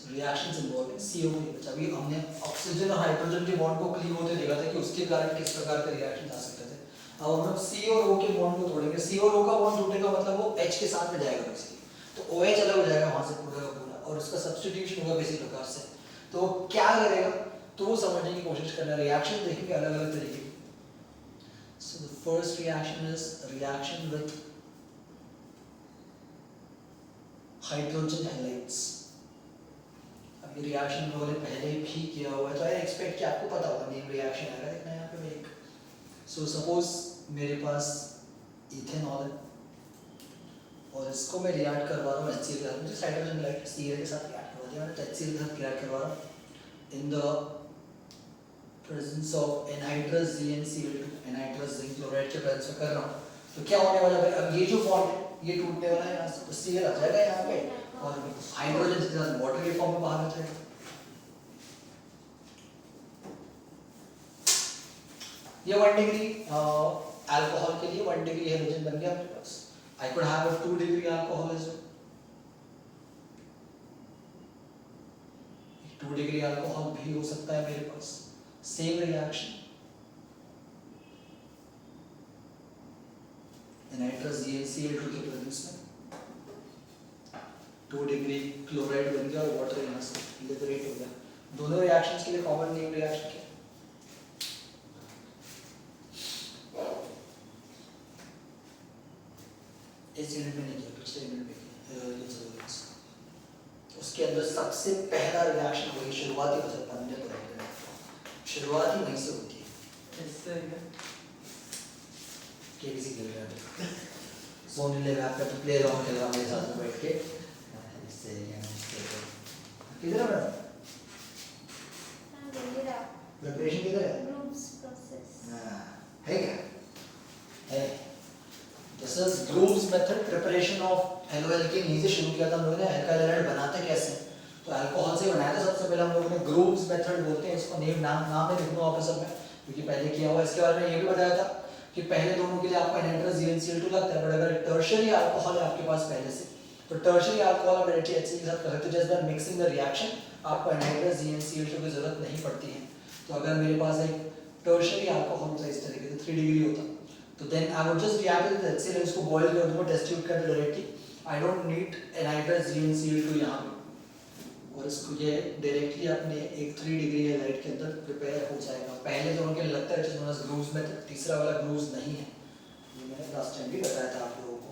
Reactions involve in CO को नहीं बचा। अभी हमने ऑक्सीजन और हाइड्रोजन के बॉन्ड को क्लीव होते देखा था कि उसके कारण किस प्रकार के रिएक्शन आ सकते थे। अब हम लोग C और O के बॉन्ड को तोड़ेंगे। C और O का बॉन्ड टूटेगा मतलब वो H के साथ में जाएगा बेसिकली, तो OH अलग हो जाएगा वहाँ से पूरा का पूरा, और उसका सब्स्टिट्यूशन होगा किसी प्रकार से। तो क्या करेगा, तो वो समझने की कोशिश करना। रिएक्शन देखेंगे अलग अलग तरीके की। So the first reaction is reaction with hydrogen halides. अब ये रिएक्शन हम लोगों ने पहले भी किया हुआ है, तो आई एक्सपेक्ट कि आपको पता होगा नेम रिएक्शन आएगा। देखना यहाँ पे एक, सो सपोज मेरे पास इथेनॉल है और इसको मैं रिएक्ट करवा रहा हूँ HCl के साथ। मुझे हाइड्रोजन लाइट Cl के साथ रिएक्ट करवा दिया मैंने, HCl के साथ रिएक्ट करवा रहा हूँ इन the presence of anhydrous ZnCl2, anhydrous zinc chloride के प्रेजेंस में कर रहा हूँ। तो क्या होने वाला है, अब ये जो बॉन्ड है ये टूटने वाला है यहाँ से, तो Cl आ जाएगा यहाँ पे और हाइड्रोजन के साथ वाटर के फॉर्म में बाहर आ जाएगा। ये 1 डिग्री अल्कोहल के लिए 1 डिग्री हाइड्रोजन बन गया मेरे पास। I could have a 2 degree alcohol as well. 2 degree alcohol भी हो सकता है मेरे पास। सेम रिएक्शन, एनहाइड्रस ZnCl2 के प्रेजेंस में 2 डिग्री क्लोराइड बन गया और वाटर यहाँ से लिबरेट हो गया। दोनों रिएक्शंस के लिए कॉमन नेम रिएक्शन क्या है? इस यूनिट में नहीं किया, पिछले यूनिट में किया। उसके अंदर सबसे पहला रिएक्शन वही शुरुआती हो सकता है, शुरुआती वहीं से होती है। इससे केबीसी खेल रहा है, सोने ले रहा है, प्ले रॉन्ग खेल रहा है मेरे साथ में बैठ के। इससे किधर है मैडम? प्रिपरेशन किधर है? ग्रुप्स प्रोसेस है क्या? है। This is groups method preparation of alcohol यहीं से शुरू किया था हम लोगों ने। अल्काइल हैलाइड बनाते कैसे, तो अल्कोहल से बनाया था सबसे पहले हम लोगों ने। ग्रुप्स मेथड बोलते हैं इसको, नाम में लिखूंगा वापस अब मैं, क्योंकि पहले किया हुआ। इसके बारे में ये भी बताया था कि पहले दोनों के लिए आपको एनहाइड्रस ZnCl2 लगता है, बट अगर टर्शियरी अल्कोहल है आपके पास पहले से, तो टर्शियरी अल्कोहल आप डायरेक्टली HCl के साथ कर सकते हो। Just by mixing the reaction आपको एनहाइड्रस ZnCl2 की जरूरत नहीं पड़ती है। तो अगर मेरे पास एक टर्शियरी अल्कोहल होता है इस तरीके से 3 डिग्री होता, तो then I would just react with HCl, इसको बॉयल कर दूंगा, टेस्ट ट्यूब कर directly. I don't need anhydrous ZnCl2 यहाँ पे, और इसको ये डायरेक्टली अपने एक 3 डिग्री हाइलाइट के अंदर प्रिपेयर हो जाएगा। पहले दोनों के लगता है जिसमें ग्रूव्स में, तीसरा वाला ग्रूव्स नहीं है, ये मैंने लास्ट टाइम भी बताया था आप लोगों को।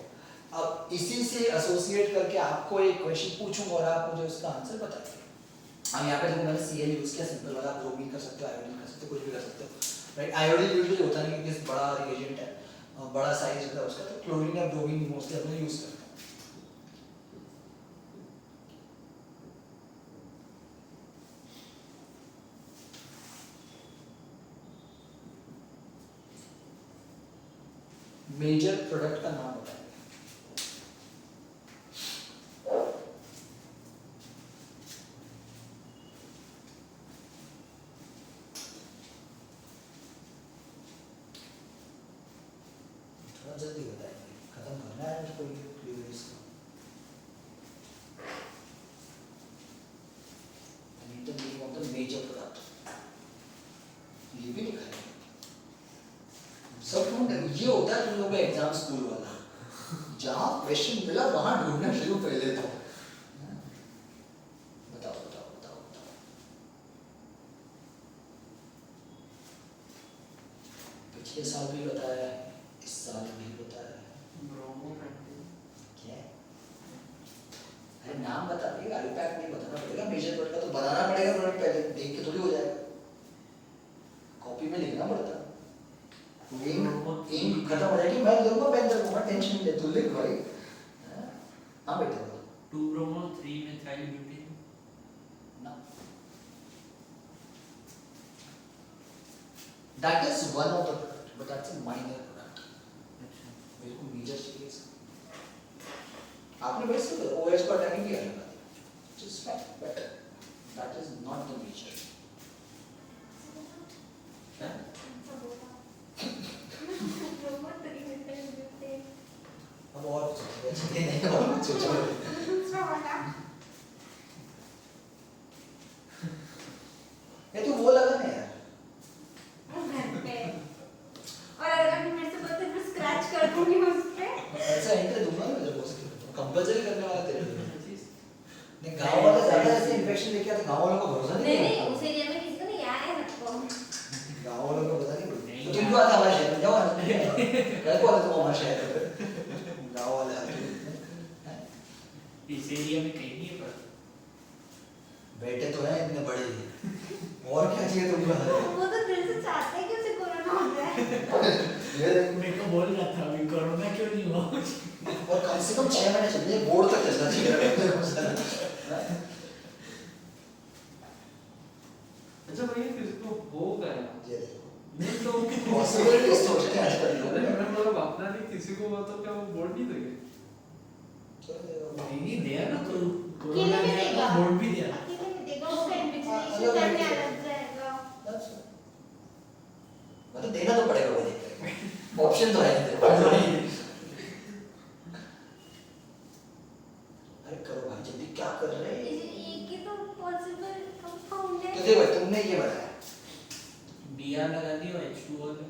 अब इसी से एसोसिएट करके आपको एक क्वेश्चन पूछूंगा और आप मुझे उसका आंसर बताइए। हम यहाँ पे देखो मैंने Cl यूज किया, सिंपल वाला, आप ब्रोमीन कर सकते हो, आयोडीन कर सकते हो, कुछ भी कर सकते हो, राइट। आयोडीन यूजुअली होता नहीं क्योंकि बड़ा रिएजेंट है, बड़ा साइज होता है उसका, तो क्लोरीन या ब्रोमीन मोस्टली अपने यूज करते हैं। मेजर प्रोडक्ट का नाम बताएं। थोड़ा जल्दी बताएंगे, खत्म करना है मुझको ये प्रीवियस का। तो ये मतलब मेजर प्रोडक्ट ये भी लिखा है सब। ये होता है तुम लोगों का एग्जाम स्कूल वाला, जहाँ क्वेश्चन मिला वहाँ ढूंढना शुरू कर लेते हो। बताओ बताओ बताओ बताओ। पिछले साल भी बताया है, इस साल भी बताया है। क्या? अरे नाम बता दिए, आईपैक नहीं बताना पड़ेगा। मेजर प्रोडक्ट का तो बनाना पड़ेगा, प्रोडक्ट पहले देख के थोड़ी हो जाएगा, कॉपी में लिखना पड़ता है। इंक खत्म हो जाएगी, मैं दूंगा, पेन दे दूंगा, टेंशन नहीं ले, तू लिख भाई। हाँ बेटा 2-bromo 3-methyl butane ना, that is one of the product, but that's a minor product. अच्छा, मेरे को मेजर चाहिए इसका। आपने वैसे तो OH को हटाने की आदत है, just fine, but that is not the major. क्या? अब और सोचो नहीं, और सोचो। क्या को तुम हमारे शहर में गाँव वाले आते हैं इस एरिया में कहीं नहीं है पर बेटे तो हैं इतने बड़े ही और क्या चाहिए तुमको वो तो दिल से चाहते हैं कि उसे कोरोना हो जाए। ये देख मेरे को बोल रहा था अभी कोरोना क्यों नहीं हुआ और कम से कम 6 महीने चलिए बोर्ड तक चलना चाहिए अच्छा भैया किसी को होगा यार ये देखो नहीं तो पॉसिबिलिटी सोचते हैं आजकल लोग अरे मैं मतलब अपना नहीं किसी को हुआ तो क्या वो बोल नहीं देंगे नहीं दिया ना तो अकेले में देगा। बोर्ड भी दिया अकेले में देगा, उसका इन्विजिलेशन करने अलग जाएगा। मतलब देना तो पड़ेगा वो देख ऑप्शन तो है नहीं तेरे पास। अरे करो भाई जल्दी क्या कर रहे हैं एक ही तो पॉसिबल कंपाउंड है। तो देखो भाई तुमने ये बनाया बीआर लगा दिया H2O में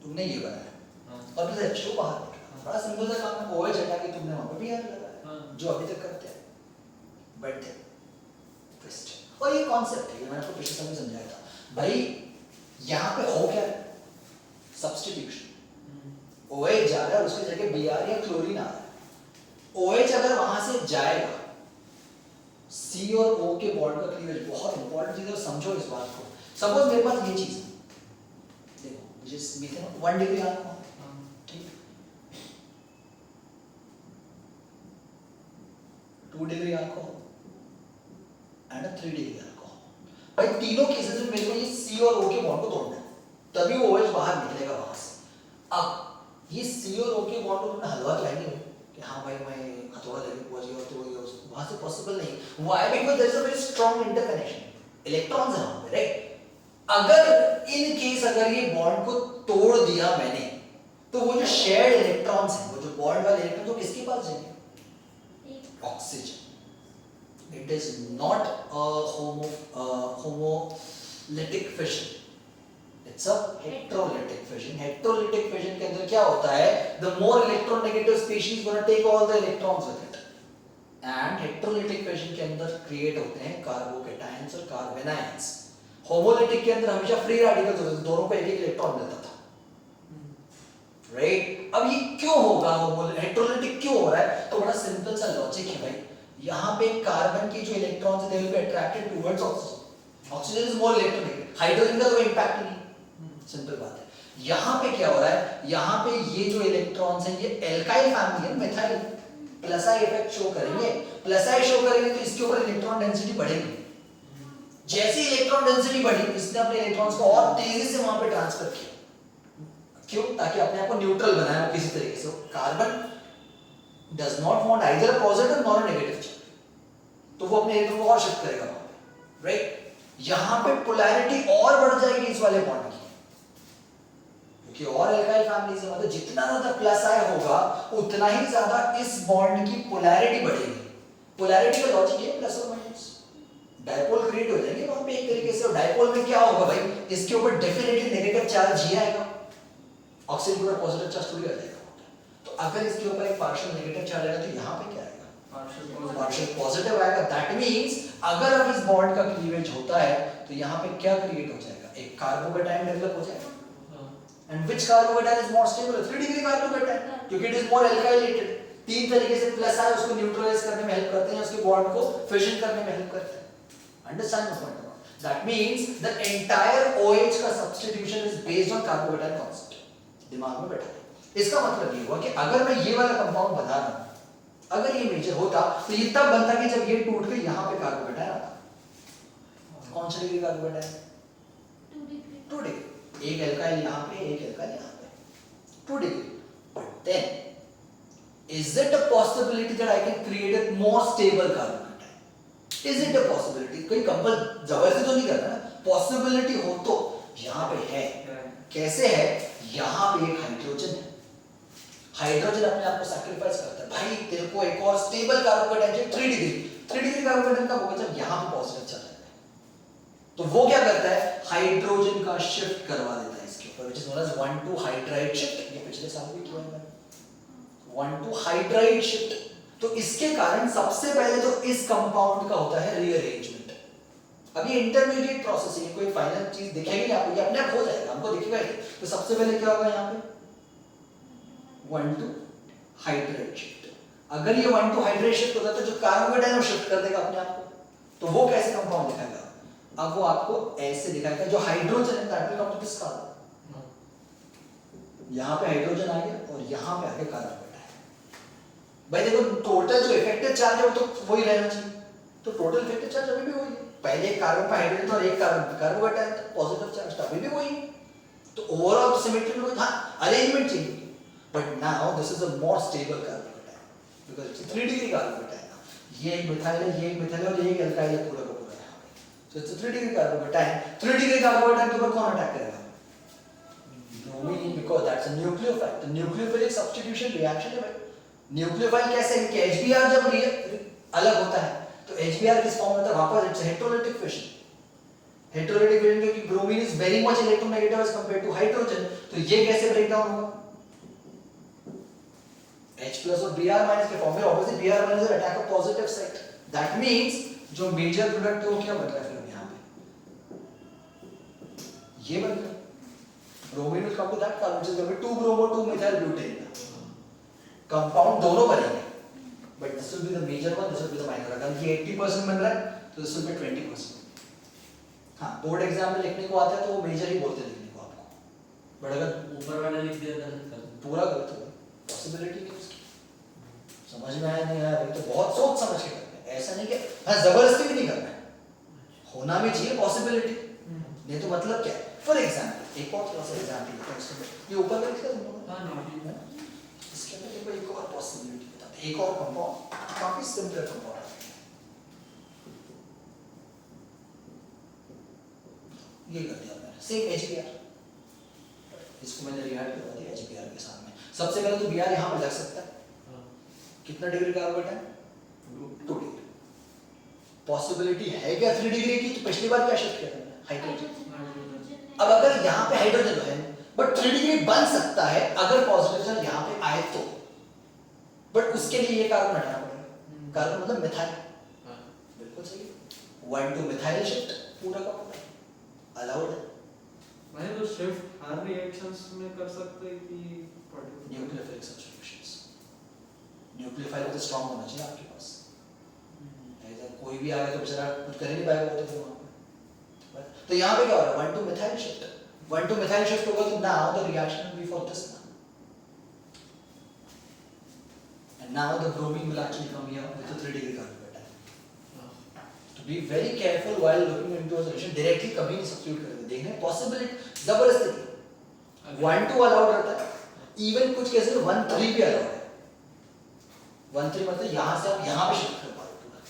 तुमने ये बनाया हाँ और फिर H2 बाहर निकला बड़ा सिंपल सा काम है OH हटा के तुमने वहां पे भी आर लगाया हाँ। जो अभी तक करते हैं बट ट्विस्ट और ये कॉन्सेप्ट है ये मैंने आपको पिछले समय समझाया था भाई यहाँ पे हो क्या सब्स्टिट्यूशन OH जा रहा है उसकी जगह Br या क्लोरीन आ रहा है OH अगर वहां से जाएगा C और O के बॉन्ड का क्लीवेज बहुत इंपॉर्टेंट चीज है समझो इस बात को सपोज मेरे पास ये चीज है देखो जिस मीथेन 1 डिग्री अल्कोहल ठीक 2 degree alcohol and 3 degree alcohol भाई तीनों केसेस में मेरे को ये C और O के बॉन्ड को तोड़ना है तभी वो OH बाहर निकलेगा वहां से अब ये C और O के बॉन्ड को तुमने हलवा तो है नहीं कि हाँ भाई मैं हथौड़ा लेके पहुंच गया तो वहां से पॉसिबल नहीं why because there is a very strong interconnection electrons हैं वहां पे राइट अगर इन केस अगर ये बॉन्ड को तोड़ दिया मैंने तो वो जो शेयर्ड इलेक्ट्रॉन्स हैं वो जो बॉन्ड वाले इलेक्ट्रॉन तो किसके पास जाएंगे oxygen it is not a homolytic fission it's a heterolytic fission heterolytic fission के अंदर क्या होता है the more electron negative species gonna take all the electrons with it and heterolytic fission के अंदर क्रिएट होते हैं कार्बोकैटायंस और कार्बेनायंस होमोलिटिक के अंदर हमेशा फ्री रेडिकल्स होते थे दोनों को एक एक इलेक्ट्रॉन मिलता था राइट अब ये क्यों होगा हेटेरोलिटिक क्यों हो रहा है तो बड़ा सिंपल सा लॉजिक है भाई यहाँ पे कार्बन की जो electrons they will be attracted towards oxygen oxygen is more electronegative hydrogen का कोई इंपैक्ट नहीं सिंपल बात है यहाँ पे क्या हो रहा है यहाँ पे ये जो इलेक्ट्रॉन्स हैं ये एल्काइल फैमिली है methyl plus I effect show करेंगे प्लस आई शो करेंगे तो इसके ऊपर इलेक्ट्रॉन डेंसिटी बढ़ेगी जैसे इलेक्ट्रॉन डेंसिटी बढ़ी इसने अपने इलेक्ट्रॉन्स को और तेजी से वहां पे ट्रांसफर किया क्यों ताकि अपने आप को न्यूट्रल बनाए हो किसी तरीके से carbon does not want either positive nor negative charge तो वो अपने इलेक्ट्रॉन को और शिफ्ट करेगा वहां पे राइट यहां पे पोलैरिटी और बढ़ जाएगी इस वाले बॉन्ड की क्योंकि और एल्काइल फैमिली से मतलब जितना ज्यादा प्लस आई होगा उतना ही ज्यादा इस बॉन्ड की पोलैरिटी बढ़ेगी पोलैरिटी का लॉजिक है प्लस और माइनस डायपोल क्रिएट हो जाएंगे वहां पे एक तरीके से और डायपोल में क्या होगा भाई इसके ऊपर डेफिनेटली नेगेटिव चार्ज ही आएगा ऑक्सीजन के ऊपर पॉजिटिव चार्ज थोड़ी आ जाएगा तो अगर इसके ऊपर एक पार्शियल नेगेटिव चार्ज आएगा तो यहाँ पे क्या आएगा पार्शियल पॉजिटिव आएगा दैट मींस अगर अब इस बॉन्ड का क्लीवेज होता है तो यहाँ पे क्या क्रिएट हो जाएगा एक कार्बोकैटायन डेवलप हो जाएगा and which carbocation is more stable 3 degree carbocation क्योंकि इट इज मोर एल्काइलेटेड तीन तरीके से प्लस आई उसको न्यूट्रलाइज करने में हेल्प करते हैं उसके बॉन्ड को फिशन करने में हेल्प करते हैं understand my point that means the entire OH का substitution is based on carbocation concept दिमाग में बैठा है इसका मतलब ये हुआ कि अगर मैं ये वाला कंपाउंड बना रहा हूं अगर ये मेजर होता तो ये तब बनता कि जब ये टूट के यहां पे कार्बोकैटायन आता कौन सा डिग्री कार्बोकैटायन 2 डिग्री एक एल्काइल यहां पे एक एल्काइल यहां पे 2 degree but then is it a possibility that I can create a more stable carbocation is it a possibility कोई कंपल जबरदस्ती तो नहीं कर रहा ना पॉसिबिलिटी हो तो यहां पे है कैसे है यहां पे एक हाइड्रोजन है हाइड्रोजन अपने आप को सैक्रिफाइस करता है भाई तेरे को एक और स्टेबल कार्बोकैटायन चाहिए 3 डिग्री कार्बोकैटायन का होगा जब यहां पे पॉजिटिव चार्ज आता है तो वो क्या करता है हाइड्रोजन का शिफ्ट करवा देता है इसके ऊपर which is known as 1 to hydride shift ये पिछले साल भी किया है 1 to हाइड्राइड शिफ्ट तो इसके कारण सबसे पहले तो इस कंपाउंड का होता है रीअरेंजमेंट अब ये इंटरमीडिएट प्रोसेसिंग है, कोई फाइनल चीज दिखेगी नहीं आपको, ये अपने आप हो जाएगा, हमको दिखेगा ही। तो सबसे पहले क्या होगा यहाँ पे 1 to हाइड्रेट शिफ्ट। अगर ये 1 to हाइड्रेट शिफ्ट होता है तो जो कार्बोकेटाइन है वो शिफ्ट कर देगा अपने आप को। तो वो कैसे कंपाउंड दिखाएगा? अब वो आपको ऐसे दिखाएगा, जो हाइड्रोजन है that will come to this carbon. यहाँ पे हाइड्रोजन आ गया और यहाँ पे आके कार्बोकेटाइन। भाई देखो टोटल जो इफेक्टिव चार्ज है वो तो वही रहना चाहिए, तो टोटल इफेक्टिव चार्ज अभी भी वही है। पहले एक कार्बन पे हाइड्रोजन था और एक कार्बन कार्बोकेटाइन था, पॉजिटिव चार्ज था, अभी भी वही है। तो ओवरऑल सिमेट्री में हाँ अरेंजमेंट चेंज हुई, but now this is a more stable carbocation because it's 3 degree carbocation. ये एक मिथाइल है, ये एक मिथाइल है और ये एक एल्काइल है, पूरा का पूरा यहाँ पे। So it's 3 degree carbocation. 3 degree carbocation के ऊपर कौन अटैक करेगा? Bromine, because that's a nucleophile। तो न्यूक्लियोफिलिक सब्स्टिट्यूशन रिएक्शन है भाई। न्यूक्लियोफाइल कैसे है कि HBr जब अलग होता है तो HBr किस फॉर्म में होता है? वापस it's heterolytic fission. Heterolytic fission क्योंकि bromine is very much electronegative as compared to hydrogen, तो ये कैसे ब्रेक डाउन होगा? H+ और Br- के फॉर्म में। Obviously Br- is attack of positive side, that means जो मेजर प्रोडक्ट है वो क्या बन रहा है फिर यहाँ पे? ये बन रहा है bromine will come to that carbon which is going to be 2-bromo 2-methyl butane compound दोनों बनेंगे, but this will be the major one, this will be the minor। अगर ये 80% बन रहा है तो this will be 20%। हाँ बोर्ड एग्जाम में लिखने को आता है तो वो मेजर ही बोलते हैं लिखने को आपको, बट अगर ऊपर वाला लिख दिया था पूरा गलत होगा, पॉसिबिलिटी नहीं उसकी। समझ में आया नहीं आया भाई? तो बहुत सोच समझ के करना है, ऐसा नहीं कि हाँ जबरदस्ती भी नहीं करना है, होना भी चाहिए पॉसिबिलिटी, नहीं तो मतलब क्या है? फॉर एग्जाम्पल एक और थोड़ा सा एग्जाम्पल लेते हैं इसमें, ये ऊपर में लिखा है हाँ नोटिस है। इसके अंदर देखो एक और पॉसिबिलिटी बताते हैं, एक और कंपाउंड काफी सिंपल कंपाउंड है। ये कर दिया मैंने, सेम HBr, इसको मैंने रिएक्ट करवा दिया HBr के साथ में। सबसे पहले तो Br यहाँ पे लग सकता है, कितना डिग्री कार्बोकेटाइन? 2 डिग्री। पॉसिबिलिटी है क्या 3 डिग्री की? तो पिछली बार क्या शिफ्ट किया था? हाइड्रोजन। अब अगर यहाँ पे हाइड्रोजन है बट 3 डिग्री बन सकता है अगर पॉजिटिव चार्ज यहाँ पे आए तो, बट उसके लिए ये कार्बन हटाना पड़ेगा। कार्बन मतलब मिथाइल, बिल्कुल सही। 1 to मिथाइल शिफ्ट पूरा का पूरा अलाउड है। भाई तो शिफ्ट हर रिएक्शंस में कर सकते हैं कि पर्टिकुलर न्यूक्लियोफिलिक सब्स्टिट्यूशंस, न्यूक्लियोफाइल तो स्ट्रांग होना चाहिए आपके पास, ऐसा कोई भी आ गया तो बेचारा कुछ कर ही नहीं पाएगा वो तो वहां पे। तो यहाँ पे क्या हो रहा है? 1 to methyl shift, 1 to methyl shift होगा तो now the reaction will be for this now, and now the bromine will actually come here with 3 degree carbocation. तो be very careful while looking into a solution, directly कभी नहीं substitute करके देखना, possibility जबरदस्ती 1 to allowed रहता है, even कुछ cases में 1 3 भी अलाउड है। 1 3 मतलब यहाँ से आप यहाँ पे शिफ्ट कर पा रहे हो पूरा,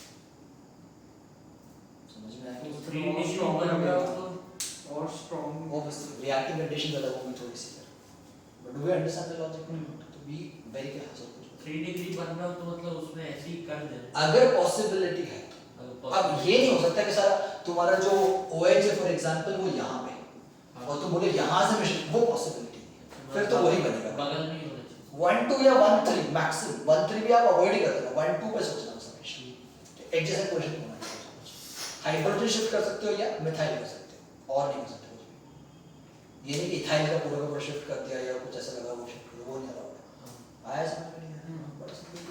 समझ में आया? 3 डिग्री बन रहा हो तो और स्ट्रांग Obviously, reactive conditions अलग होंगी थोड़ी सी, but do we understand the logic? तो be very careful। 3 डिग्री बन रहा हो तो मतलब उसमें ऐसे ही कर देना। अगर पॉसिबिलिटी है तो अब ये नहीं हो सकता कि सारा तुम्हारा जो OH है फॉर एग्जांपल वो यहाँ पे और तुम बोले यहाँ से मिशन, वो पॉसिबिलिटी नहीं है, फिर तो वही बनेगा बगल में ही होना चाहिए। 1 2 या 1 3 मैक्सिमम। 1 3 भी आप अवॉइड ही करते हो, 1 2 पे सोचना हमेशा। एक जैसा क्वेश्चन होना चाहिए, हाइड्रोजन शिफ्ट कर सकते हो या मिथाइल कर सकते हो, और नहीं कर सकते कुछ भी। ये नहीं कि इथाइल का पूरा का पूरा शिफ्ट कर दिया या कुछ ऐसा लगा वो शिफ्ट कर, वो नहीं अलाउड। आया समझ में? नहीं आया? बड़ा सिंपल।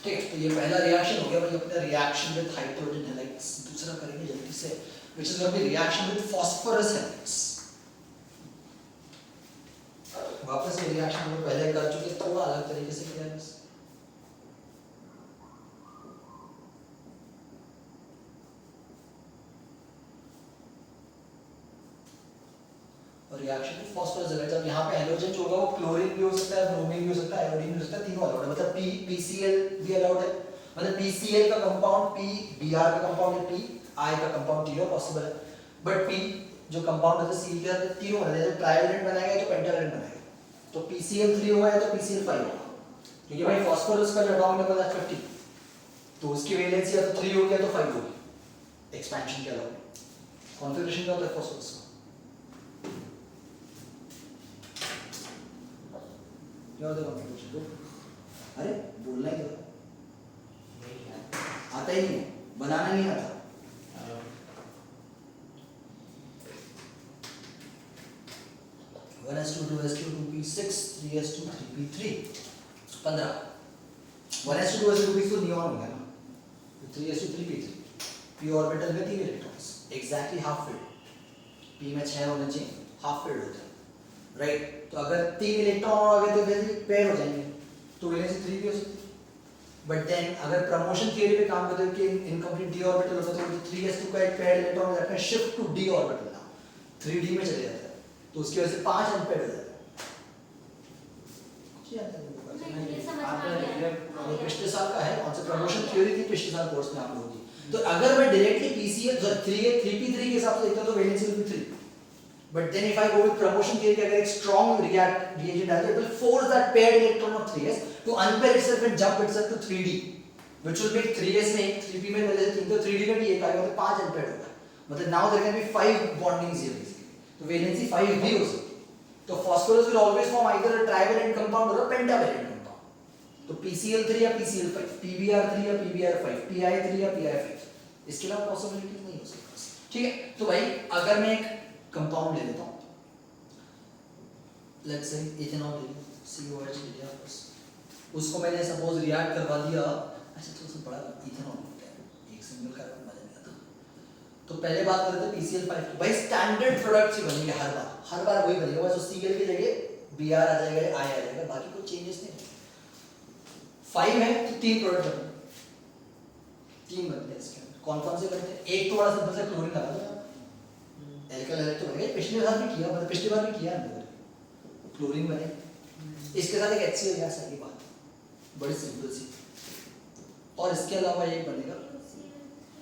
ठीक है, तो ये पहला रिएक्शन हो गया भाई अपना, रिएक्शन विद हाइड्रोजन हैलाइड्स। दूसरा करेंगे जल्दी से, which is going to be reaction with phosphorus halides. वापस ये रिएक्शन हम पहले कर चुके, थोड़ा अलग तरीके से किया है बस। और रिएक्शन विद फास्फोरस हैलाइड्स, अब यहाँ पे हाइड्रोजन जो होगा वो क्लोरीन भी हो सकता है, ब्रोमीन भी हो सकता है, आयोडीन भी हो सकता है, तीनों अलाउड है। मतलब PCl भी अलाउड है, मतलब PCl का कंपाउंड Br का कंपाउंड P, I का कंपाउंड तीनों पॉसिबल है। बट P जो कंपाउंड है Cl के साथ तीनों बनेगा, जब ट्राइवेलेंट बनाएगा तो पेंटावेलेंट बनाएगा, तो PCl3 होगा या तो PCl5 होगा, क्योंकि भाई फास्फोरस का जो एटॉमिक नंबर है 50, तो उसकी वैलेंसी या तो 3 होगी या तो 5 होगी एक्सपेंशन के अलावा। कॉन्फ़िगरेशन क्या होता है फास्फोरस का? क्या होता है कॉन्फ़िगरेशन को? अरे बोलना ही तो आता ही नहीं है, बनाना नहीं आता। 1s2 2s2 2p6 3s2 3p3 15 1s2 2s2 2p6 तो नियॉन हो गया ना, 3s2 3p3 p ऑर्बिटल में 3 electrons exactly half filled, p में 6 होने चाहिए, हाफ फिल्ड होता है राइट। तो अगर 3 इलेक्ट्रॉन और आ गए तो वैसे पेयर हो जाएंगे, तो वैलेंसी 3 भी हो सकती है। बट देन अगर प्रमोशन थियरी पे काम करते हो कि इनकम्प्लीट d ऑर्बिटल होता है तो 3s2 का एक पेयर्ड इलेक्ट्रॉन जाता है शिफ्ट टू d ऑर्बिटल ना 3d में चले जाता है, तो उसकी वजह से 5 अनपेयर्ड हो जाता है। कुछ याद है नहीं, ये समझ में आप आ गया। ये पिछले साल का है, कौन सा प्रमोशन थ्योरी थी पिछले साल कोर्स में आप लोगों की। तो अगर मैं डायरेक्टली पीसीएल 3p3 के हिसाब से देखता तो valency will be 3, but then if I go with promotion theory, अगर एक स्ट्रांग रिएजेंट है तो it will force that paired electron of 3s to unpair itself and jump itself to 3d, which will make 3s में एक 3p में वैसे 3 तो 3d में भी एक आएगा तो 5 अनपेयर्ड होगा, मतलब now there can be 5 bondings here basically, तो वैलेंसी 5 भी हो सकती है। तो phosphorus will always form either a trivalent compound और अ पेंटावैलेंट कंपाउंड, तो PCl3 या PCl5, PBr3 या PBr5, Pi3 या Pi5, इसके अलावा पॉसिबिलिटी नहीं हो सकती। ठीक है, तो भाई अगर मैं एक कंपाउंड ले लेता हूं, लेट्स से इथेनॉल ले लिया, COH ले लिया, बस उसको मैंने सपोज रिएक्ट करवा दिया, अच्छा तो उससे बड़ा इथेनॉल होता है, एक सिंगल कार्बन बन गया था। तो पहले बात करते थे PCl5 की, भाई स्टैंडर्ड प्रोडक्ट ही बनेंगे हर बार वही बनेगा, बस उस Cl की जगह Br आ जाएगा, I आ जाएगा, बाकी कोई चेंजेस नहीं। 5 है तो 3 प्रोडक्ट बने, 3 बनते हैं इसके अंदर। कौन कौन से बनते हैं? एक तो बड़ा सिंपल सा क्लोरीन लगा दो, एल्काइल हैलाइड तो बनेगा, पिछले साल भी किया, मतलब पिछली बार भी किया हमने, क्लोरीन बने, इसके साथ एक HCl गैस है, ये बात बड़ी सिंपल सी। और इसके अलावा एक बनेगा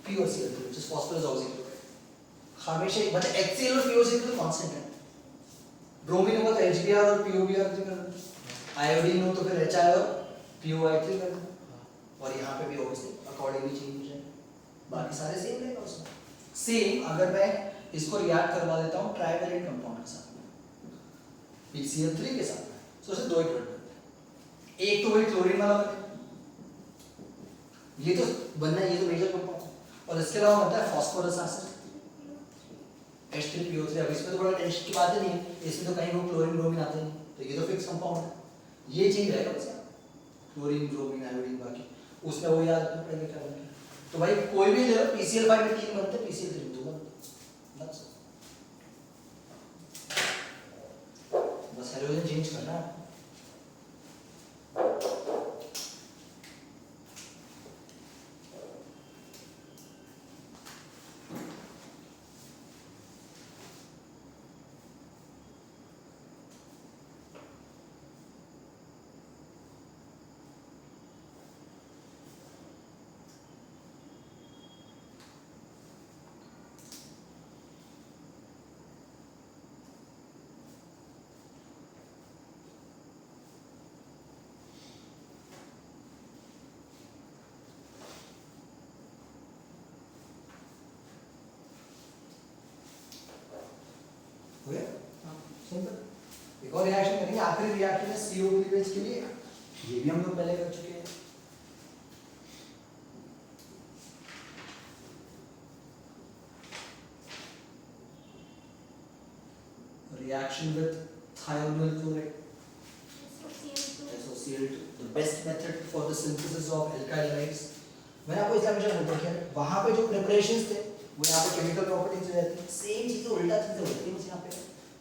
POCl, which is phosphorus oxychloride, हमेशा मतलब HCl और POCl तो कांस्टेंट है, ब्रोमीन होगा तो HBr और POBr3 कर दो, आयोडीन हो तो फिर HI और POI3 कर दो, और यहाँ पे भी ऑब्वियसली अकॉर्डिंगली चेंज हो जाएगा, बाकी सारे सेम रहेगा उसमें। सेम अगर मैं इसको रिएक्ट करवा देता हूँ ट्राइवैलेंट कंपाउंड के साथ में, PCl3 के साथ में, तो उससे 2 ही प्रोडक्ट बनते हैं, एक तो वही क्लोरीन वाला बनेगा, ये तो बनना है, ये तो मेजर कंपाउंड है, और इसके अलावा बनता है फास्फोरस एसिड H3PO3। अब इसमें तो बड़ा टेंशन की बात नहीं है, इसमें तो कहीं वो क्लोरीन ब्रोमीन आते नहीं, तो ये तो फिक्स कंपाउंड है, ये चेंज रहेगा बस यार, क्लोरीन ब्रोमीन आयोडीन, बाकी उसमें वो याद रखना पड़ेगा क्या बनता है। तो भाई कोई भी ले लो, PCl5 में 3 बनते हैं, PCl3 में 2 बनते हैं, बस हेलोजन चेंज करना है। हो गया? सिंपल। एक और रिएक्शन करेंगे, आखिरी रिएक्शन है CO क्लीवेज के लिए, ये भी हम लोग पहले कर चुके हैं। Reaction with thionyl chloride, SOCl2, the best method for the synthesis of alkyl halides। मैंने आपको इसलिए हमेशा बोलता है कि वहाँ पे जो प्रिपरेशंस थे वो यहाँ पे केमिकल प्रॉपर्टीज रहती हैं, सेम चीज़ें उल्टा चीज़ें होती हैं यहाँ पे,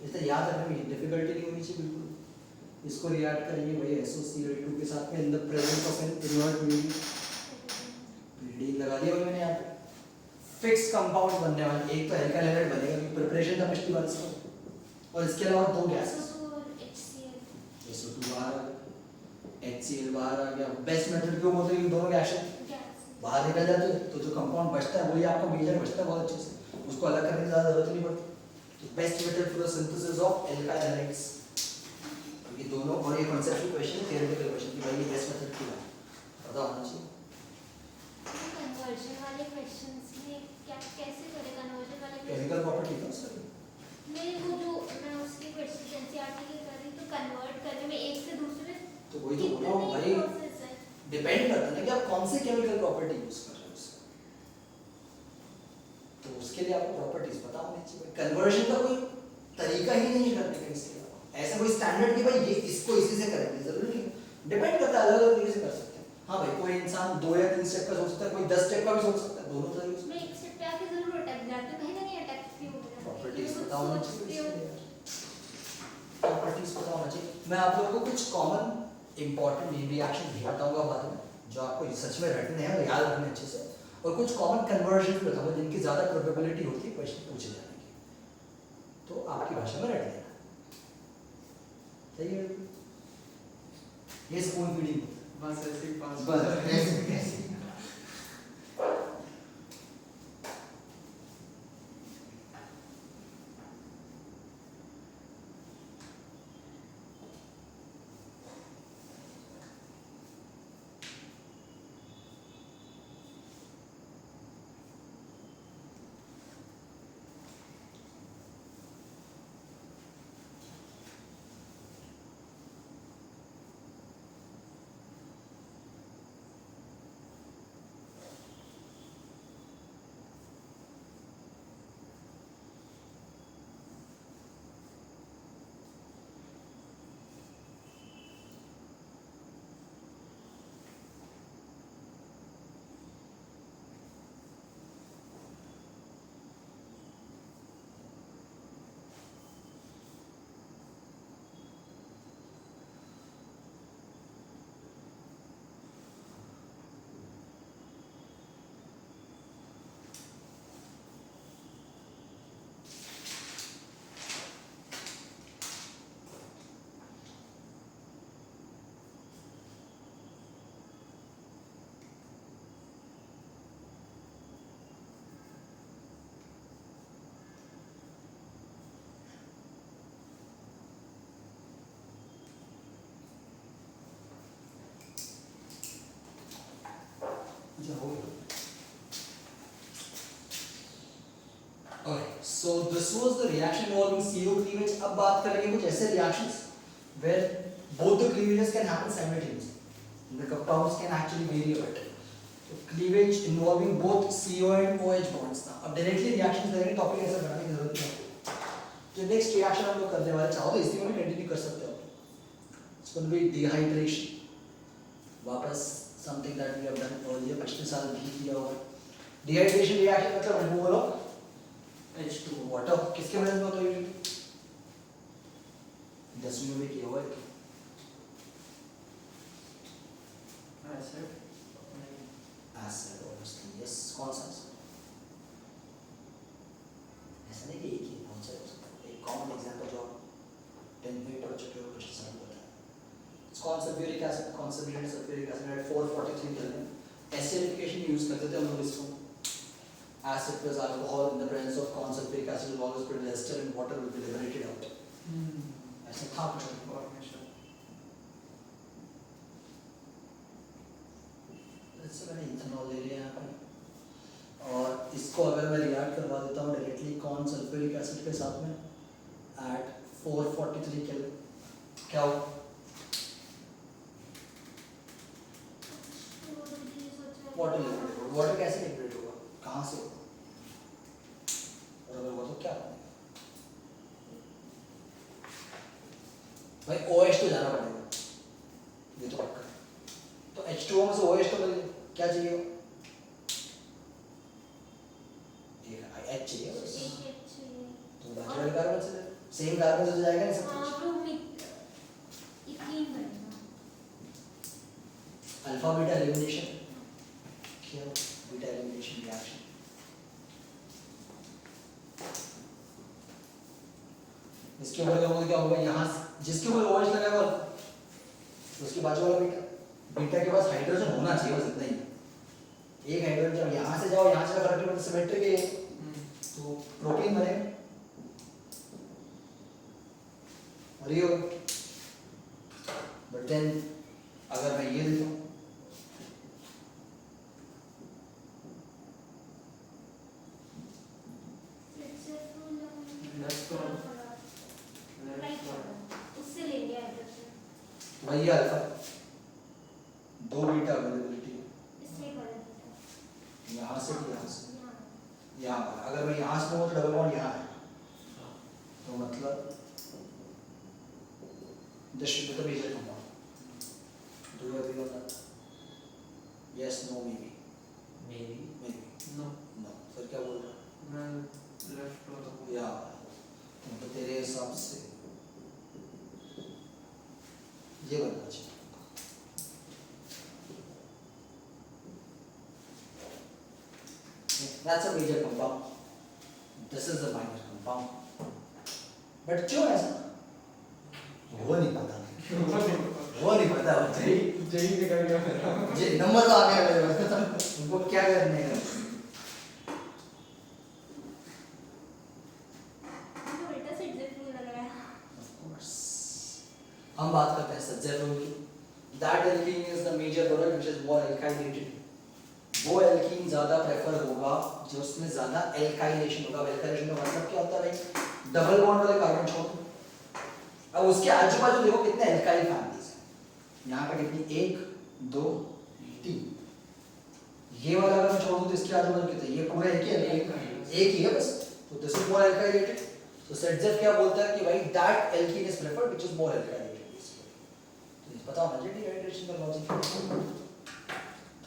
इसलिए याद रखने में डिफिकल्टी नहीं होनी चाहिए बिल्कुल। इसको रिएक्ट करेंगे वही SOCl2 के साथ में in the presence of an invert pyridine लगा दिया मैंने यहाँ पे, फिक्स कंपाउंड बनने वाले, एक तो एल्काइल हैलाइड बनेगा क्योंकि प्रिपरेशन था पिछली बार इसका, और इसके अलावा 2 गैसेस, SO2 बाहर आ गया, HCl बाहर आ गया। बेस्ट मेथड क्यों बोलते हैं कि दोनों गैसेस बाहर निकल जाते हैं, तो जो कंपाउंड बचता है वही आपका मेजर बचता है बहुत अच्छे से, उसको अलग करने की ज़्यादा जरूरत नहीं पड़ती। तो best method for the synthesis of alkyl halides, ये दोनों, और ये कॉन्सेप्चुअल क्वेश्चन है, थियोरेटिकल क्वेश्चन कि भाई ये बेस्ट मेथड क्यों है पता होना चाहिए। कन्वर्जन वाले क्वेश्चंस में क्या कैसे करें, कन्वर्जन वाले केमिकल प्रॉपर्टी का उसका मेरे को जो मैं उसके क्वेश्चन एनसीईआरटी के कर रही तो कन्वर्ट करने में एक से दूसरे, तो वही तो बोल रहा हूँ भाई, डिपेंड करता है कि आप कौन सी केमिकल प्रॉपर्टी यूज कर रहे हो उसका, तो उसके लिए आपको प्रॉपर्टीज पता होनी चाहिए। कन्वर्जन का कोई तरीका ही नहीं करने का इसके अलावा, ऐसा कोई स्टैंडर्ड कि भाई ये इसको इसी से करेंगे जरूरी नहीं, डिपेंड करता है, अलग अलग तरीके से कर सकते हैं। हाँ भाई कोई इंसान 2 या 3 स्टेप का सोचता है, कोई 10 स्टेप का भी सोच सकता है, दोनों तरीके से। मैं एक स्टेप पे आके जरूर अटक जाती हूँ, कहीं ना कहीं अटक क्यों हो जाती हूँ। प्रॉपर्टीज मैं पता होना सोचती चाहिए हूँ। इसलिए यार। प्रॉपर्टीज पता होना चाहिए। मैं आप लोगों को कुछ कॉमन इंपॉर्टेंट रिएक्शन भी बताऊंगा बाद में, जो आपको सच में रटने हैं और याद रखने अच्छे से, और कुछ कॉमन कन्वर्जन भी बताऊंगा जिनकी ज़्यादा प्रोबेबिलिटी होती है क्वेश्चन पूछे जाने की, तो आपकी भाषा में रट देना। सही है? ये स्पून फीडिंग बस ऐसे ही पास बस ऐसे। Okay, so this was the reaction involving CO cleavage. अब बात करेंगे कुछ ऐसे reactions where both the cleavages can happen simultaneously. The compounds can actually vary a bit. So cleavage involving both CO and OH bonds. ना अब directly reactions करेंगे, topic ऐसा बनाने की जरूरत नहीं है। जो next reaction हम लोग करने वाले चाहो तो इसी में भी continue कर सकते हो। It's going to be dehydration. वापस something that we have done earlier, पिछले साल भी किया हुआ। Dehydration reaction मतलब removal of H2O वाटर किसके वजह से होता है यूजुअली? 10वीं में किया हुआ है एसिड ऑब्वियसली यस। कौन सा ऐसा नहीं कि एक ही कौन सा हो सकता है, एक कॉमन एग्जांपल जो 10th में पढ़ चुके हो कुछ साल बताया। इट्स कौन sulphuric acid, concentrated sulfuric acid at 443 kelvin. Acidification use करते थे हम लोग इसको। Acid plus alcohol in the presence of concentric acid will always produce ester and water will be liberated out. ऐसा था कुछ इससे मैंने इथेनॉल ले लिया यहाँ पे, और इसको अगर मैं रिएक्ट करवा देता हूँ डायरेक्टली कॉन सल्फ्यूरिक एसिड के साथ में at 443 केल्विन, क्या हो? वाटर लिबरेट होगा। वाटर कैसे लिबरेट होगा, कहाँ से होगा, और अगर हुआ तो क्या होगा? भाई OH तो जाना पड़ेगा, ये तो पक्का। तो H2O में से OH तो मिल क्या चाहिए? H चाहिए बस। तो नेचुरल कार्बन से सेम कार्बन से जाएगा नहीं सब कुछ। अल्फा बीटा एलिमिनेशन, क्या बीटा एलिमिनेशन रिएक्शन। इसके ऊपर क्या होगा, यहाँ जिसके ऊपर OH लगा हुआ उसके बाजू वाला बीटा, बीटा के पास हाइड्रोजन होना चाहिए बस इतना ही। एक हाइड्रोजन जब यहाँ से जाओ यहाँ से करेक्ट मतलब सिमेट्रिक है तो प्रोटीन बनेगा और ये होगा। बट देन अगर मैं ये देता हूँ वही अल्फा, दो बीटा अवेलेबिलिटी यहाँ से यहाँ पर। अगर मैं यहाँ से तो डबल बॉन्ड यहाँ है तो मतलब This should be the major compound. Do you agree on that? Yes, no, maybe. Maybe. Maybe. No, No. फिर क्या बोल रहा है? मैं लेफ्ट वाला बोल या तो तेरे हिसाब से ये बनना चाहिए. That's a major compound. This is the minor compound. But क्यों ऐसा? वो नहीं पता. वो नहीं पता मुझे. जही निकल गया मेरा ये नंबर तो आ गया मेरे पास. उनको क्या करने का? मुझे उल्टा सिर्फ क्यों लग रहा है? Of course. हम बात करते हैं सज्जन की. That alkene is the major product which is more alkylated. वो एल्कीन ज्यादा प्रेफर होगा जो उसमें ज्यादा एल्काइलेशन होगा. एल्काइलेशन का मतलब क्या होता है भाई? डबल बॉन्ड वाले कार्बन छोड़ दो. अब उसके आजू बाजू देखो कितने एल्काइल फैमिलीज हैं. यहाँ पे कितनी? 1 2 3. ये वाला अगर मैं छोड़ दूं तो इसके आजू बाजू कितने? ये पूरा एक ही है. एक ही है बस. तो दिस इज मोर एल्काइलेटेड. तो सेटजेफ क्या बोलता है कि भाई that alkene is preferred which is more alkylated. तो पता होना चाहिए डिहाइड्रेशन का लॉजिक.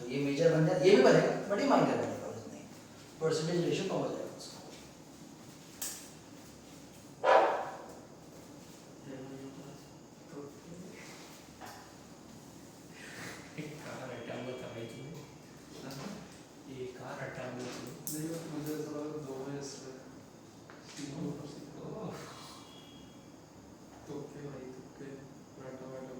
तो ये मेजर बन जाए. ये भी बनेगा बट ये माइनर बनेगा. उसमें परसेंटेज रेशियो कम हो जाएगा उसका. एक कार हटा हुआ था भाई तुमने. ये कार हटा हुआ था. नहीं मुझे थोड़ा दो है इसमें सीखो पर सीखो तो के भाई तो के बैठा बैठा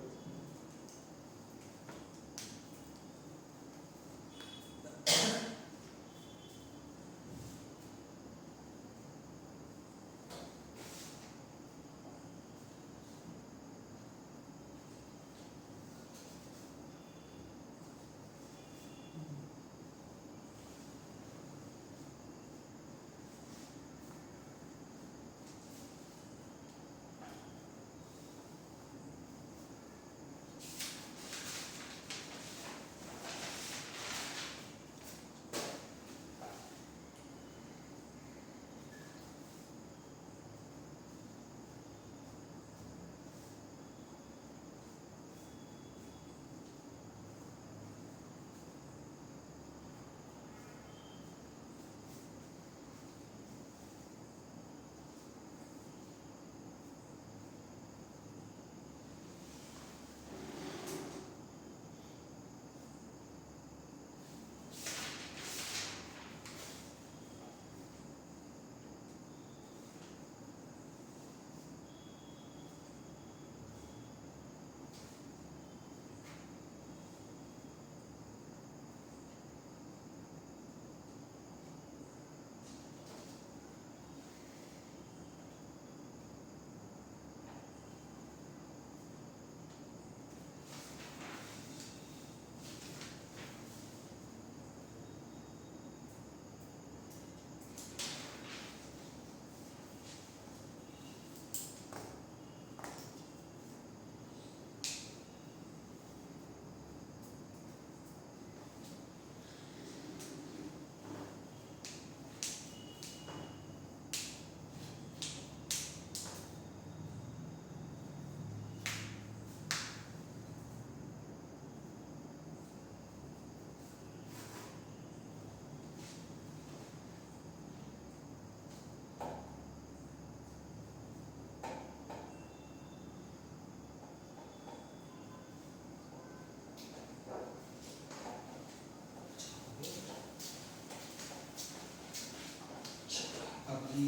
अभी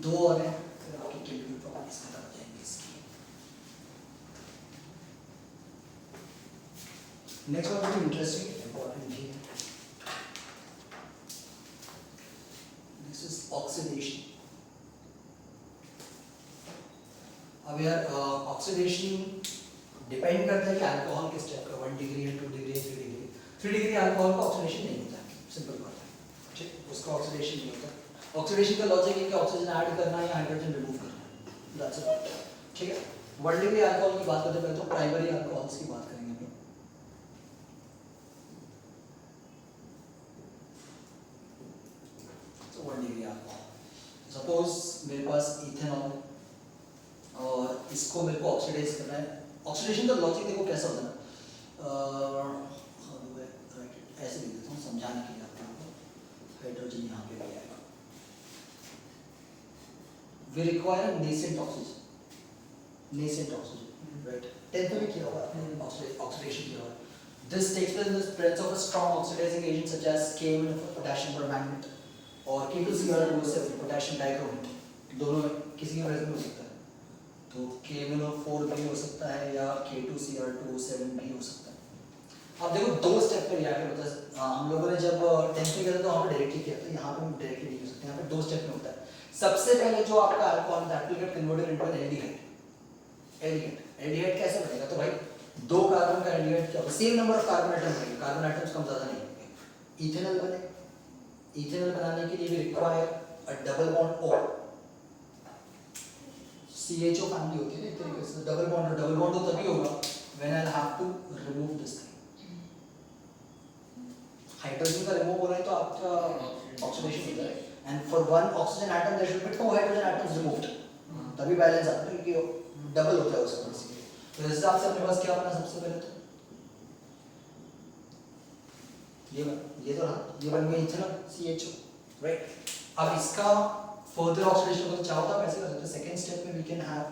दो और हैं. फिर आपकी केमिकल प्रॉपर्टीज खत्म हो जाएंगी इसकी. Next one very interesting important ही है. This is oxidation. अब यार ऑक्सीडेशन डिपेंड करता है कि अल्कोहल किस टाइप का. 1 डिग्री है, 2 डिग्री है, 3 डिग्री. 3 डिग्री अल्कोहल का ऑक्सीडेशन नहीं होता है. सिंपल बात है. ठीक, उसका ऑक्सीडेशन नहीं होता. ऑक्सीडेशन का लॉजिक है कि ऑक्सीजन ऐड करना है या हाइड्रोजन रिमूव करना है. That's it. ठीक है. 1 डिग्री अल्कोहल की बात करते हैं. पहले तो प्राइमरी अल्कोहल्स की बात करेंगे हम. So 1 degree alcohol. सपोज मेरे पास इथेनॉल और इसको मेरे को ऑक्सीडाइज करना है। ऑक्सीडेशन का लॉजिक देखो कैसा होता है ना, ऐसे लिख देता हूँ समझाने के लिए आप लोगों को। हाइड्रोजन यहाँ पे भी आएगा। We require nascent oxygen, right? 10th में किया होगा ऑक्सीडेशन किया होगा। This takes place in the presence of a strong oxidizing agent such as KMnO4 potassium permanganate और K2Cr2O7 potassium dichromate, दोनों में किसी की प्रेजेंस में हो सकता है। तो KMnO4 भी हो सकता है या K2Cr2O7 भी हो सकता है। अब देखो दो स्टेप पे रिएक्शन होता है। हम लोगों ने जब 10th में किया था तो वहाँ पे डायरेक्टली किया था, यहाँ पे हम डायरेक्टली नहीं कर सकते। यहाँ पे दो स्टेप में होता है। सबसे पहले जो आपका alcohol that will get converted into an aldehyde. Aldehyde कैसे बनेगा? तो भाई दो कार्बन का एल्डिहाइड क्या होगा? Same number of carbon atom रहेंगे, कार्बन एटम्स कम ज्यादा नहीं होंगे। इथेनॉल बने, इथेनॉल बनाने के लिए भी require a double bond O। CHO family होती है ना एक तरीके से डबल बॉन्ड तो तभी होगा when I have to remove this thing. Hydrogen का रिमूव हो रहा है तो आपका ऑक्सीडेशन होता है, and for one oxygen atom there should be two hydrogen atoms removed, तभी बैलेंस आता है क्योंकि डबल होता है उसका। तो इस हिसाब से अपने पास क्या बना सबसे पहले तो ये तो रहा, ये बन गया इथेनॉल CHO, राइट? अब इसका फर्दर ऑक्सीडेशन को चाहो तो आप ऐसे कर सकते हैं। सेकंड स्टेप में we can have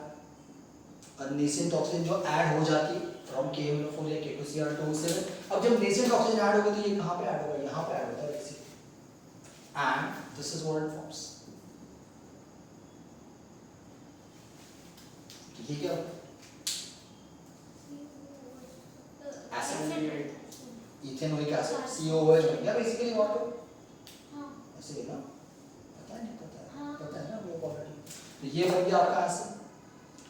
a nascent oxygen जो ऐड हो जाती है फ्रॉम KMnO4 या K2Cr2O7। अब जब नेसेंट ऑक्सीजन ऐड होगा तो ये कहां पे ऐड होगा? यहां पे ऐड होता है वैसे, and this is what it forms. ये क्या एसिड, इथेनोइक एसिड COOH बन गया बेसिकली वाटर। हाँ ऐसे ही ना, पता है नहीं पता है, हाँ। पता है ना वो क्वालिटी। तो ये बन गया आपका एसिड।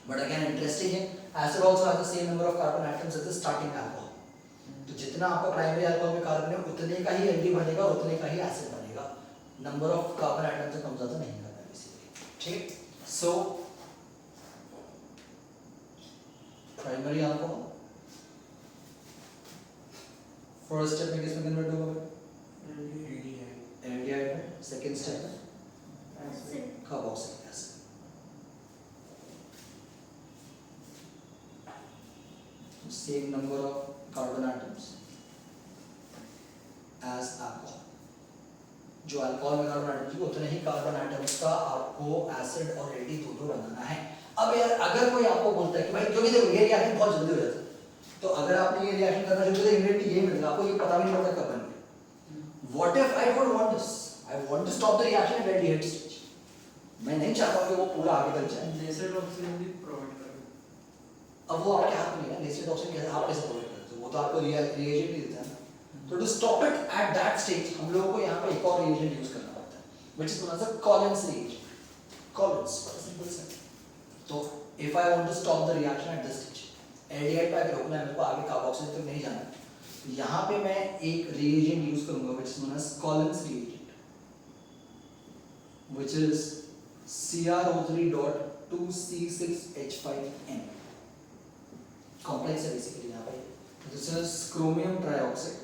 बट अगेन इंटरेस्टिंग है, acid also has the same number of carbon atoms as the starting alcohol. तो जितना आपका प्राइमरी अल्कोहल में कार्बन है उतने का ही एल्डी बनेगा, उतने का ही एसिड बनेगा। नंबर ऑफ कार्बन एटम्स से कम ज्यादा नहीं करना है बेसिकली, ठीक? So primary alcohol first step में किसमें कन्वर्ट होगा? एल्डिहाइड में। सेकंड स्टेप में acid carboxylic acid. Same number of carbon atoms as alcohol. जो अल्कोहल में कार्बन एटम्स उतने ही कार्बन एटम्स का आपको एसिड और एल्डी दोनों बनाना है। अब यार अगर कोई आपको बोलता है कि भाई क्योंकि देखो ये रिएक्शन बहुत जल्दी हो जाता है, तो अगर आपने ये रिएक्शन करना शुरू किया इमीडिएटली ये मिलेगा आपको, ये पता भी नहीं पड़ता कब बन गया। What if I don't want this? I want to stop the reaction at aldehyde stage. मैं नहीं चाहता कि वो पूरा आगे बढ़ जाए। नेसेंट ऑक्सीजन भी प्रोवाइड करेगा। अब वो आपके हाथ में है, नेसेंट ऑक्सीजन कैसे आप कैसे प्रोवाइड करते हो? वो तो आपको रिएजेंट ही देता है ना। तो to stop it at that stage हम लोगों को यहाँ पे एक और रिएजेंट यूज करना पड़ता है which is known as a Collins reagent. Collins simple सा। तो if I want to stop the reaction at this stage, aldehyde पे आगे रोकना है मेरे को, आगे कार्बोक्सिल तक नहीं जाना, तो यहाँ पे मैं एक रिएजेंट यूज करूंगा which is known as Collins reagent, which is CrO3.2C6H5N। Complex है बेसिकली यहाँ पे। This is chromium trioxide,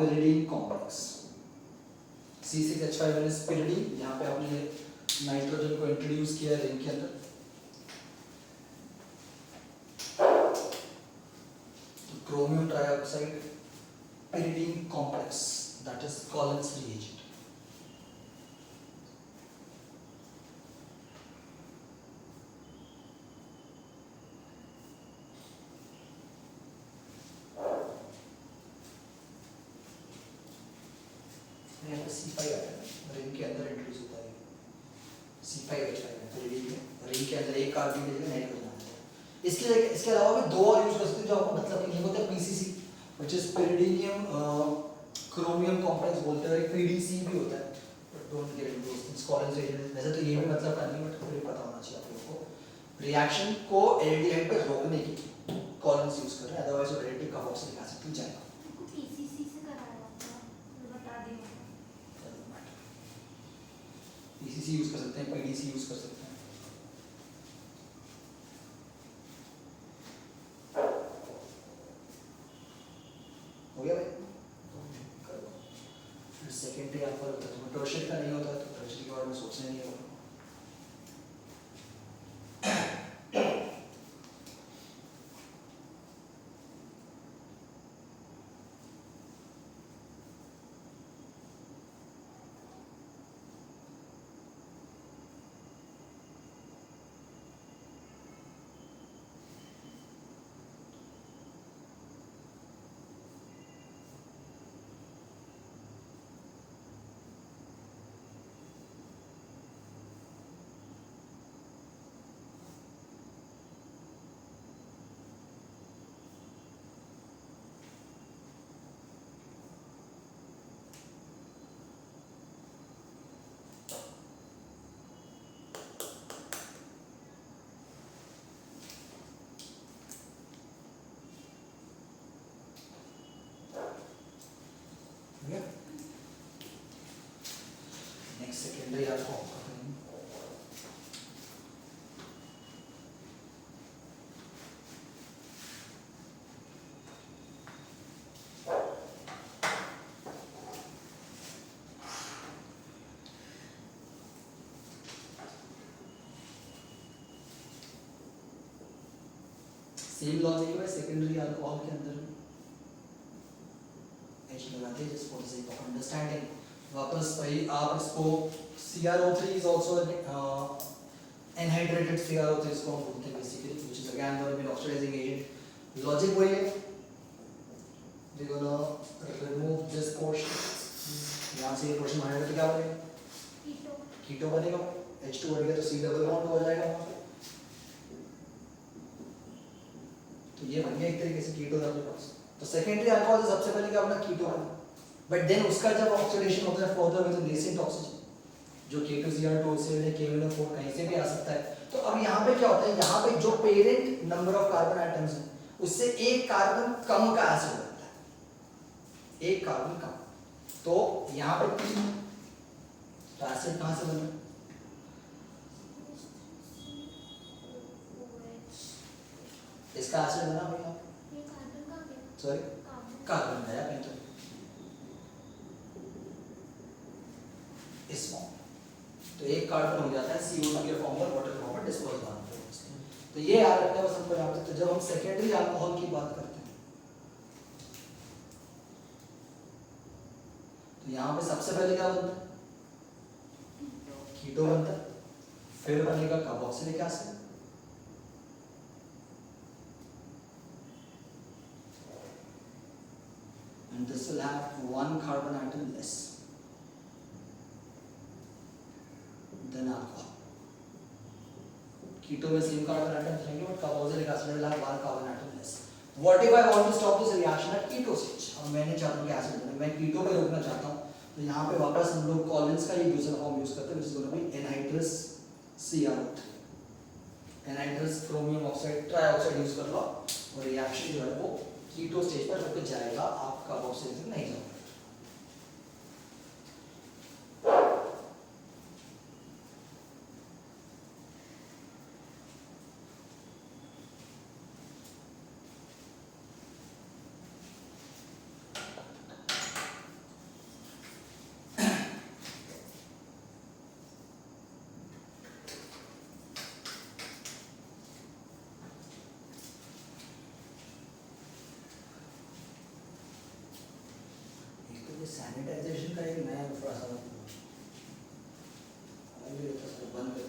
pyridine complex। C6H5N is pyridine। यहाँ पे हमने नाइट्रोजन को इंट्रोड्यूस किया है रिंग के अंदर। Chromium trioxide pyridine complex, that is Collins reagent। यहाँ पे C5 आता है, रिंग के अंदर इंट्रोड्यूस होता है C5H5 pyridine में, रिंग के अंदर एक कार्बन की जगह नाइट्रोजन आता है। इसके अलावा भी दो और यूज कर सकते हैं जो आपको मतलब नहीं होता है। PCC which is pyridinium chromium complex बोलते हैं, एक PDC भी होता है, but don't get into those things। Collins reagent वैसे तो ये भी मतलब का नहीं, बट फिर पता होना चाहिए आप लोगों को। रिएक्शन को एल्डिहाइड पे रोकने के लिए Collins यूज कर रहे हैं, अदरवाइज वो डायरेक्टली कार्बोक्सिलिक एसिड पे जाएगा। PCC से कराया था, बता दिया। PCC यूज कर सकते हैं, PDC यूज कर सकते हैं। हो गया भाई? सेकेंडरी अल्कोहल होता है, तुम्हें टर्शियरी का नहीं होता, तो टर्शियरी के बारे में सोचना नहीं होगा। नेक्स्ट सेकेंडरी अल्कोहल का करेंगे। सेम लॉजिक है सेकेंडरी अल्कोहल के अंदर एच लगाते हैं जिसको से ऑफ अंडरस्टैंडिंग। वापस भाई आप इसको CrO3 इज आल्सो एनहाइड्रेटेड CrO3 इसको हम बोलते हैं basically, which is again one of oxidising agent. Logic वही है, we gonna remove this portion, यहां से ये पोर्शन हमारे तो क्या बनेगा, कीटो बनेगा, H2 बढ़ गया तो C डबल बॉन्ड हो जाएगा वहां पे, तो ये बन गया एक तरीके से कीटोन अपने पास। तो सेकेंडरी अल्कोहल सबसे पहले क्या बना, कीटोन, बट देन उसका जब ऑक्सीडेशन होता है फर्दर विद नेसेंट ऑक्सीजन, जो K2Cr2 से है KMnO4 कहीं से भी आ सकता है। तो अब यहाँ पे क्या होता है, यहाँ पे जो parent number of carbon atoms है उससे एक कार्बन कम का एसिड बनता है, एक कार्बन कम, तो यहाँ पे 3, तो एसिड कहाँ से बना, इसका एसिड बना भैया, ये कार्बन का क्या, सॉरी कार्बन गया कहीं तो इस फॉर्म, तो एक कार्बन हो जाता है CO2 के फॉर्म पर वाटर फॉर्म पर डिस्पोज होता है। तो ये याद रखना बस हमको याद है। तो जब हम सेकेंडरी अल्कोहल की बात करते हैं तो यहाँ पे सबसे पहले क्या बनता है, कीटो बनता है, फिर बनेगा carboxylic acid, and this will have one carbon atom less than alcohol. Keto में same carbon atoms रहेंगे but carboxylic acid will have one carbon atom less. What if I want to stop this reaction at keto stage? अब मैंने चाहता हूँ कि acid बने, मैं कीटो पे रोकना चाहता हूँ, तो यहाँ पे वापस हम लोग कॉलिन्स का ही दूसरा फॉर्म यूज करते हैं, which is going to be anhydrous CrO3, anhydrous chromium oxide trioxide use कर लो और रिएक्शन जो है वो कीटो स्टेज पर होकर जाएगा, आपका ऑक्सीजन नहीं जाएगा। सैनिटाइजेशन का एक नया इंफ्रास्ट्रक्चर बंद कर